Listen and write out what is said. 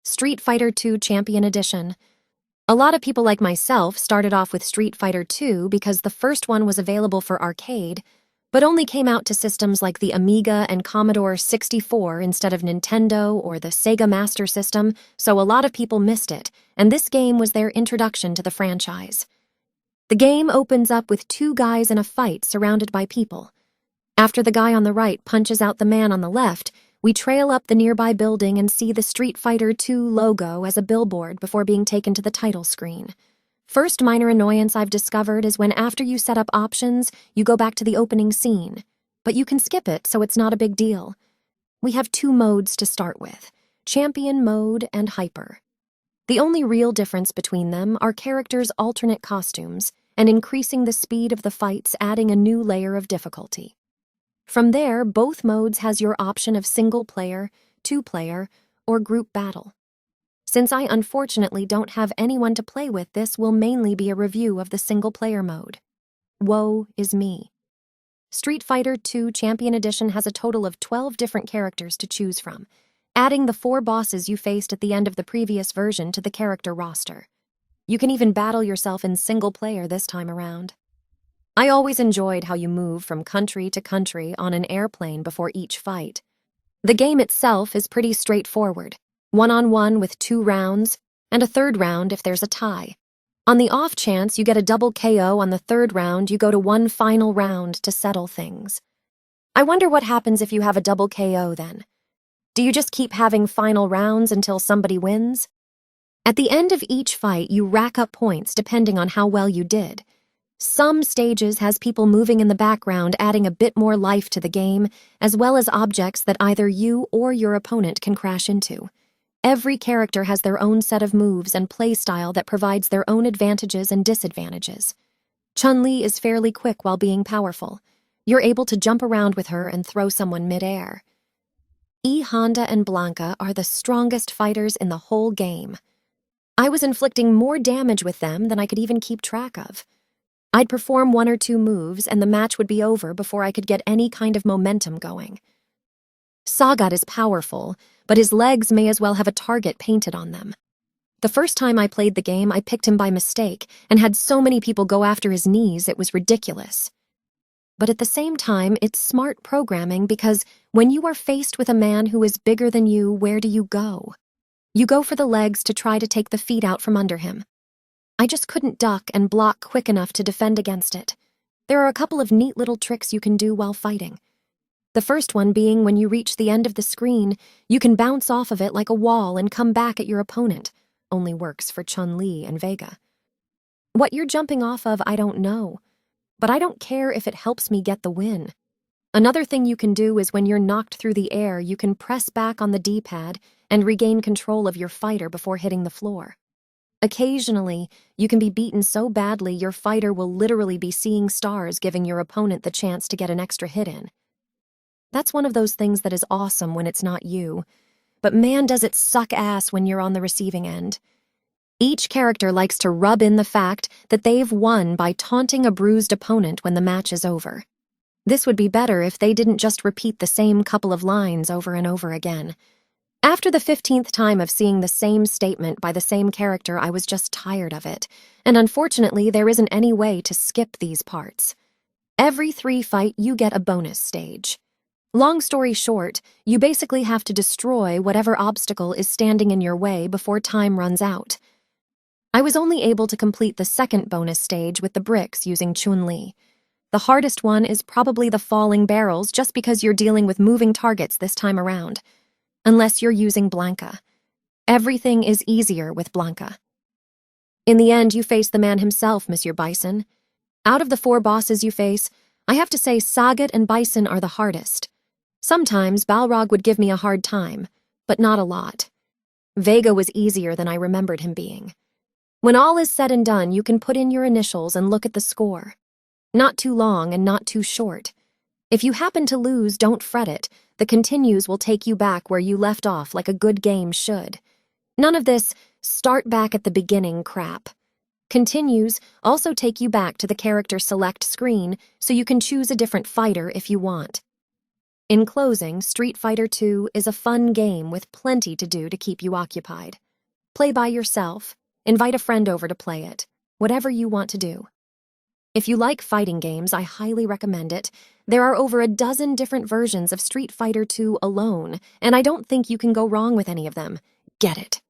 Street Fighter II Champion Edition. A lot of people like myself started off with Street Fighter II because the first one was available for arcade, but only came out to systems like the Amiga and Commodore 64 instead of Nintendo or the Sega Master System, so a lot of people missed it, and this game was their introduction to the franchise. The game opens up with two guys in a fight surrounded by people. After the guy on the right punches out the man on the left, we trail up the nearby building and see the Street Fighter II logo as a billboard before being taken to the title screen. First minor annoyance I've discovered is when after you set up options, you go back to the opening scene. But you can skip it, so it's not a big deal. We have two modes to start with, Champion Mode and Hyper. The only real difference between them are characters' alternate costumes, and increasing the speed of the fights, adding a new layer of difficulty. From there, both modes has your option of single-player, two-player, or group battle. Since I unfortunately don't have anyone to play with, this will mainly be a review of the single-player mode. Woe is me. Street Fighter II Champion Edition has a total of 12 different characters to choose from, adding the 4 bosses you faced at the end of the previous version to the character roster. You can even battle yourself in single-player this time around. I always enjoyed how you move from country to country on an airplane before each fight. The game itself is pretty straightforward, one-on-one with 2 rounds, and a 3rd round if there's a tie. On the off chance you get a double KO on the 3rd round, you go to one final round to settle things. I wonder what happens if you have a double KO then. Do you just keep having final rounds until somebody wins? At the end of each fight, you rack up points depending on how well you did. Some stages has people moving in the background, adding a bit more life to the game, as well as objects that either you or your opponent can crash into. Every character has their own set of moves and playstyle that provides their own advantages and disadvantages. Chun-Li is fairly quick while being powerful. You're able to jump around with her and throw someone mid-air. Honda and Blanca are the strongest fighters in the whole game. I was inflicting more damage with them than I could even keep track of. I'd perform 1 or 2 moves and the match would be over before I could get any kind of momentum going. Sagat is powerful, but his legs may as well have a target painted on them. The first time I played the game, I picked him by mistake and had so many people go after his knees it was ridiculous. But at the same time, it's smart programming because when you are faced with a man who is bigger than you, where do you go? You go for the legs to try to take the feet out from under him. I just couldn't duck and block quick enough to defend against it. There are a couple of neat little tricks you can do while fighting. The first one being when you reach the end of the screen, you can bounce off of it like a wall and come back at your opponent. Only works for Chun-Li and Vega. What you're jumping off of, I don't know. But I don't care if it helps me get the win. Another thing you can do is when you're knocked through the air, you can press back on the D-pad and regain control of your fighter before hitting the floor. Occasionally, you can be beaten so badly your fighter will literally be seeing stars, giving your opponent the chance to get an extra hit in. That's one of those things that is awesome when it's not you, but man does it suck ass when you're on the receiving end. Each character likes to rub in the fact that they've won by taunting a bruised opponent when the match is over. This would be better if they didn't just repeat the same couple of lines over and over again. After the 15th time of seeing the same statement by the same character, I was just tired of it, and unfortunately there isn't any way to skip these parts. Every 3 fight, you get a bonus stage. Long story short, you basically have to destroy whatever obstacle is standing in your way before time runs out. I was only able to complete the 2nd bonus stage with the bricks using Chun-Li. The hardest one is probably the falling barrels just because you're dealing with moving targets this time around. Unless you're using Blanca. Everything is easier with Blanca. In the end, you face the man himself, Monsieur Bison. Out of the 4 bosses you face, I have to say Sagat and Bison are the hardest. Sometimes Balrog would give me a hard time, but not a lot. Vega was easier than I remembered him being. When all is said and done, you can put in your initials and look at the score. Not too long and not too short. If you happen to lose, don't fret it. The continues will take you back where you left off like a good game should. None of this start back at the beginning crap. Continues also take you back to the character select screen so you can choose a different fighter if you want. In closing, Street Fighter 2 is a fun game with plenty to do to keep you occupied. Play by yourself, invite a friend over to play it, whatever you want to do. If you like fighting games, I highly recommend it. There are over a dozen different versions of Street Fighter 2 alone, and I don't think you can go wrong with any of them. Get it.